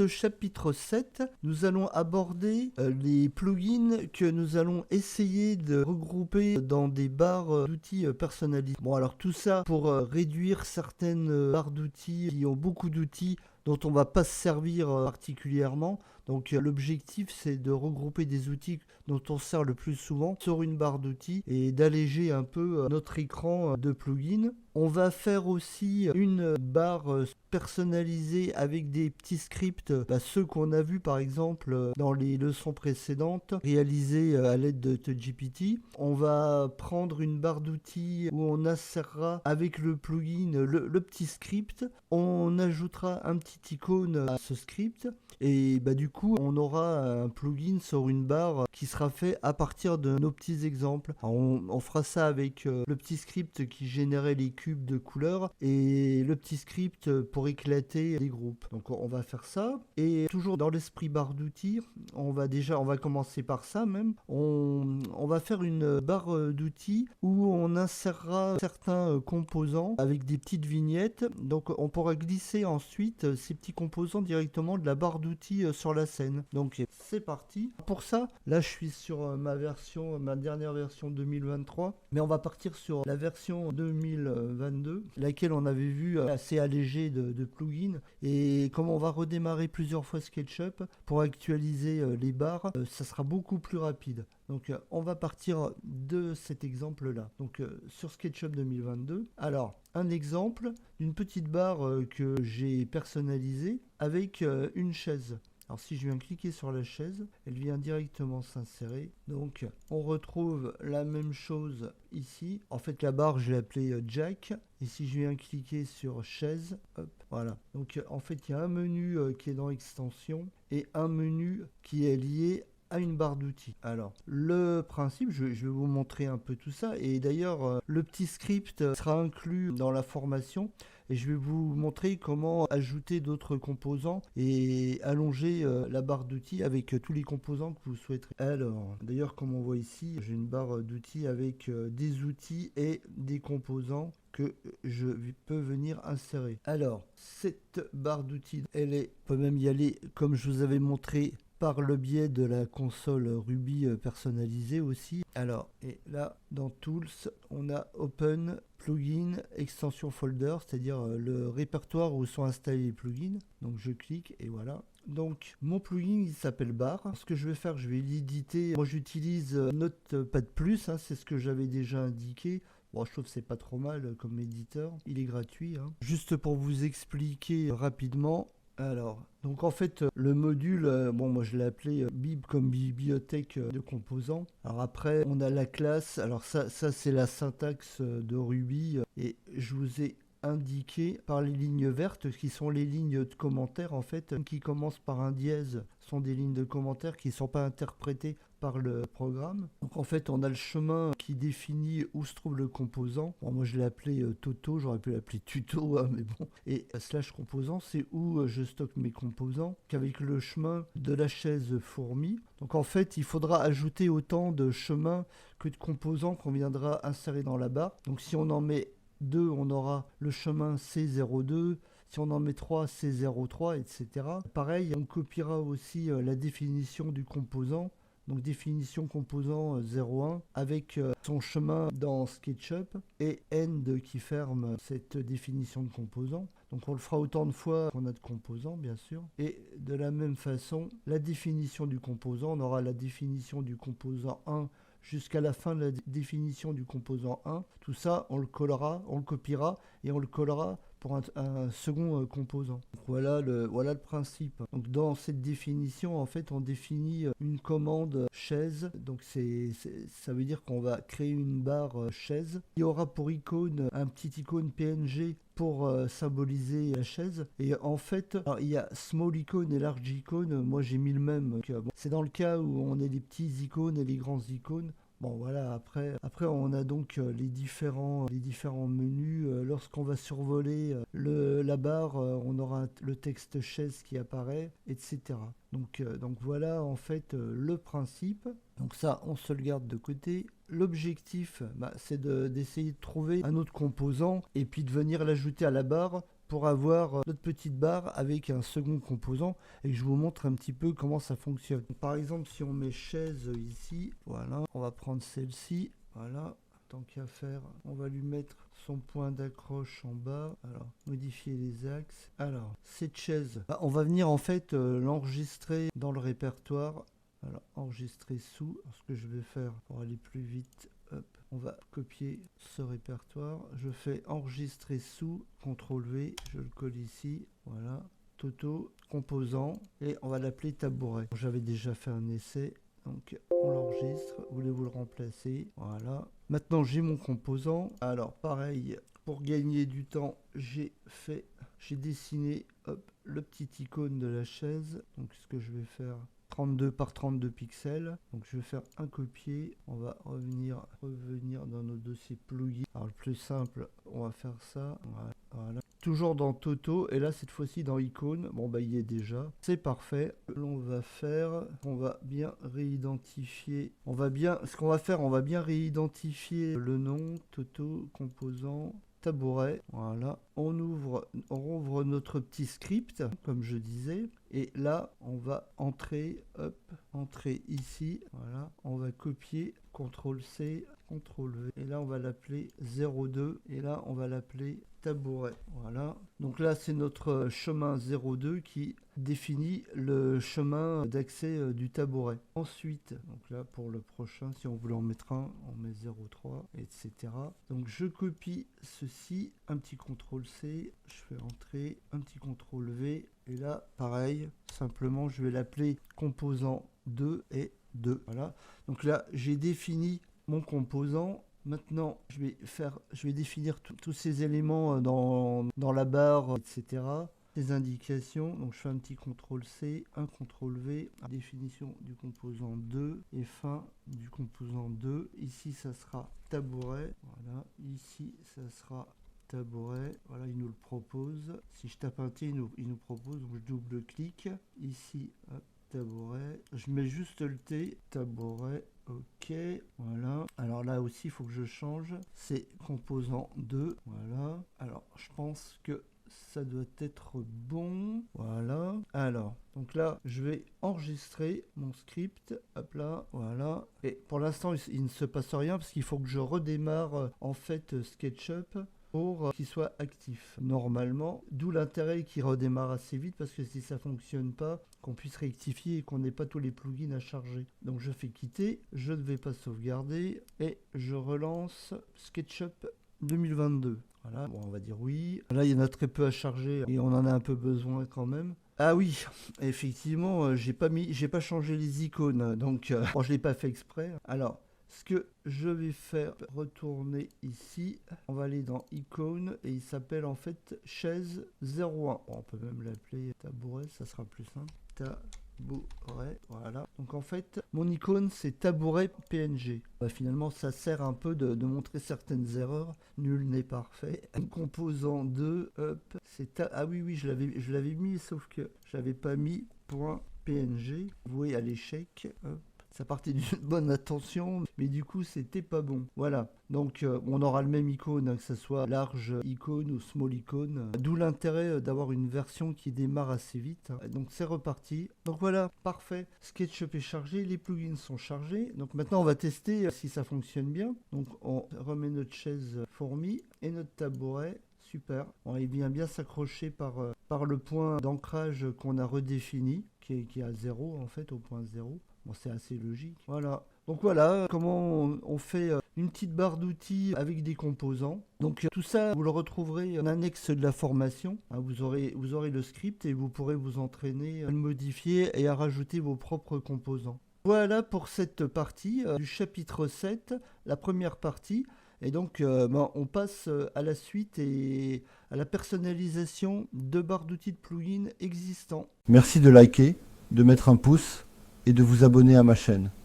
ce chapitre 7, nous allons aborder les plugins que nous allons essayer de regrouper dans des barres d'outils personnalisés. Bon, alors tout ça pour réduire certaines barres d'outils qui ont beaucoup d'outils dont on ne va pas se servir particulièrement. Donc l'objectif, c'est de regrouper des outils dont on se sert le plus souvent sur une barre d'outils et d'alléger un peu notre écran de plugins. On va faire aussi une barre personnalisée avec des petits scripts, ceux qu'on a vus par exemple dans les leçons précédentes, réalisés à l'aide de GPT. On va prendre une barre d'outils où on insérera avec le plugin le petit script. On ajoutera un petit icône à ce script et du coup on aura un plugin sur une barre qui sera fait à partir de nos petits exemples. Alors, on fera ça avec le petit script qui générait les cubes de couleurs et le petit script pour éclater les groupes. Donc on va faire ça et toujours dans l'esprit barre d'outils, on va commencer par ça même. On va faire une barre d'outils où on insérera certains composants avec des petites vignettes. Donc on pourra glisser ensuite ces petits composants directement de la barre d'outils sur la scène. Donc c'est parti. Pour ça, là je suis sur ma dernière version 2023, mais on va partir sur la version 2022, laquelle on avait vu assez allégée de plugins. Et comme on va redémarrer plusieurs fois SketchUp pour actualiser les barres, ça sera beaucoup plus rapide. Donc on va partir de cet exemple-là. Donc sur SketchUp 2022. Alors, un exemple d'une petite barre que j'ai personnalisée avec une chaise. Alors si je viens cliquer sur la chaise, elle vient directement s'insérer. Donc on retrouve la même chose ici. En fait la barre je l'ai appelée Jack. Et si je viens cliquer sur chaise, hop, voilà. Donc en fait il y a un menu qui est dans extension et un menu qui est lié à une barre d'outils. Alors, le principe, je vais vous montrer un peu tout ça. Et d'ailleurs, le petit script sera inclus dans la formation. Et je vais vous montrer comment ajouter d'autres composants et allonger la barre d'outils avec tous les composants que vous souhaiterez. Alors, d'ailleurs, comme on voit ici, j'ai une barre d'outils avec des outils et des composants que je peux venir insérer. Alors, cette barre d'outils, on peut même y aller comme je vous avais montré par le biais de la console Ruby personnalisée aussi. Alors, et là, dans Tools, on a Open, Plugin, Extension Folder, c'est-à-dire le répertoire où sont installés les plugins. Donc, je clique et voilà. Donc, mon plugin, il s'appelle Bar. Ce que je vais faire, je vais l'éditer. Moi, j'utilise Notepad+, c'est ce que j'avais déjà indiqué. Bon, je trouve que c'est pas trop mal comme éditeur. Il est gratuit. Juste pour vous expliquer rapidement. Alors, donc en fait, le module, moi je l'ai appelé bib comme bibliothèque de composants. Alors après, on a la classe. Alors ça c'est la syntaxe de Ruby. Et je vous ai indiqué par les lignes vertes, qui sont les lignes de commentaires en fait, qui commencent par un dièse, sont des lignes de commentaires qui ne sont pas interprétées par le programme. Donc en fait on a le chemin qui définit où se trouve le composant. Bon, moi je l'ai appelé Toto, j'aurais pu l'appeler Tuto, mais bon. Et slash composant, c'est où je stocke mes composants, qu'avec le chemin de la chaise fourmi. Donc en fait il faudra ajouter autant de chemins que de composants qu'on viendra insérer dans la barre. Donc si on en met 2, on aura le chemin C02. Si on en met 3, C03, etc. Pareil, on copiera aussi la définition du composant. Donc définition composant 01 avec son chemin dans SketchUp et end qui ferme cette définition de composant. Donc on le fera autant de fois qu'on a de composants bien sûr. Et de la même façon, la définition du composant, on aura la définition du composant 1 jusqu'à la fin de la définition du composant 1. Tout ça, on le collera, on le copiera et on le collera pour un second composant. Donc voilà le principe. Donc dans cette définition, en fait, on définit une commande chaise. Donc ça veut dire qu'on va créer une barre chaise. Il y aura pour icône un petit icône PNG pour symboliser la chaise. Et en fait, alors, il y a small icône et large icône. Moi, j'ai mis le même. Donc, c'est dans le cas où on a les petits icônes et les grands icônes. Bon voilà, après on a donc les différents menus. Lorsqu'on va survoler la barre, on aura le texte chaise qui apparaît, etc. Donc voilà en fait le principe. Donc ça, on se le garde de côté. L'objectif, c'est d'essayer de trouver un autre composant et puis de venir l'ajouter à la barre pour avoir notre petite barre avec un second composant et que je vous montre un petit peu comment ça fonctionne. Par exemple, si on met chaise ici, voilà, on va prendre celle-ci, voilà. Tant qu'à faire, on va lui mettre son point d'accroche en bas. Alors, modifier les axes. Alors, cette chaise, on va venir en fait l'enregistrer dans le répertoire. Alors, enregistrer sous. Alors, ce que je vais faire pour aller plus vite, hop, on va copier ce répertoire. Je fais enregistrer sous, CTRL V, je le colle ici. Voilà, Toto, composant, et on va l'appeler tabouret. J'avais déjà fait un essai. Donc on l'enregistre, voulez-vous le remplacer? Voilà. Maintenant j'ai mon composant. Alors pareil, pour gagner du temps, j'ai dessiné le petit icône de la chaise. Donc ce que je vais faire, 32 par 32 pixels. Donc je vais faire un copier. On va revenir dans nos dossiers plugins. Alors le plus simple, on va faire ça. Voilà. Toujours dans Toto, et là cette fois-ci dans icône. Bon bah il y est déjà, c'est parfait. On va faire, on va bien réidentifier, on va bien réidentifier le nom, Toto, composant, tabouret. Voilà, on rouvre notre petit script, comme je disais, et là on va entrer ici, voilà, on va copier, CTRL C, CTRL V, et là on va l'appeler 02, et là on va l'appeler tabouret. Voilà, donc là c'est notre chemin 02 qui définit le chemin d'accès du tabouret. Ensuite, donc là pour le prochain, si on voulait en mettre un, on met 03, etc. Donc je copie ceci, un petit CTRL C, je fais entrer, un petit CTRL V, et là pareil, simplement je vais l'appeler composant 2 et 2. Voilà, donc là j'ai défini mon composant. Maintenant, je vais définir tous ces éléments dans la barre, etc. Ces indications. Donc, je fais un petit CTRL-C, un CTRL-V, définition du composant 2 et fin du composant 2. Ici, ça sera tabouret. Voilà. Ici, ça sera tabouret. Voilà, il nous le propose. Si je tape un T, il nous propose. Donc, je double-clique. Ici, hop, tabouret. Je mets juste le T, tabouret. Ok, voilà. Alors là aussi, il faut que je change. C'est composant 2. Voilà. Alors, je pense que ça doit être bon. Voilà. Alors, donc là, je vais enregistrer mon script. Hop là, voilà. Et pour l'instant, il ne se passe rien parce qu'il faut que je redémarre en fait SketchUp pour qu'il soit actif normalement, d'où l'intérêt qu'il redémarre assez vite parce que si ça fonctionne pas, qu'on puisse rectifier et qu'on n'ait pas tous les plugins à charger. Donc je fais quitter, je ne vais pas sauvegarder et je relance SketchUp 2022. Voilà, bon, on va dire oui. Là, il y en a très peu à charger et on en a un peu besoin quand même. Ah oui, effectivement, j'ai pas changé les icônes, donc bon, je l'ai pas fait exprès. Alors, ce que je vais faire, retourner ici, on va aller dans icône et il s'appelle en fait chaise 01. Bon, on peut même l'appeler tabouret, ça sera plus simple. Tabouret, voilà. Donc en fait, mon icône c'est tabouret PNG. Bah, finalement, ça sert un peu de montrer certaines erreurs. Nul n'est parfait. Composant 2, hop, c'est ah oui, je l'avais mis, sauf que j'avais pas mis point PNG. Voué à l'échec. Hop. Ça partait d'une bonne intention, mais du coup, c'était pas bon. Voilà. Donc, on aura le même icône, hein, que ce soit large icône ou small icône. D'où l'intérêt d'avoir une version qui démarre assez vite. Donc, c'est reparti. Donc, voilà, parfait. SketchUp est chargé, les plugins sont chargés. Donc, maintenant, on va tester si ça fonctionne bien. Donc, on remet notre chaise fourmi et notre tabouret. Super. On est bien s'accrocher par le point d'ancrage qu'on a redéfini, qui est à 0 en fait, au point 0. Bon, c'est assez logique. Voilà. Donc voilà comment on fait une petite barre d'outils avec des composants. Donc tout ça, vous le retrouverez en annexe de la formation. Vous aurez le script et vous pourrez vous entraîner à le modifier et à rajouter vos propres composants. Voilà pour cette partie du chapitre 7, la première partie. Et donc, on passe à la suite et à la personnalisation de barres d'outils de plugins existants. Merci de liker, de mettre un pouce et de vous abonner à ma chaîne.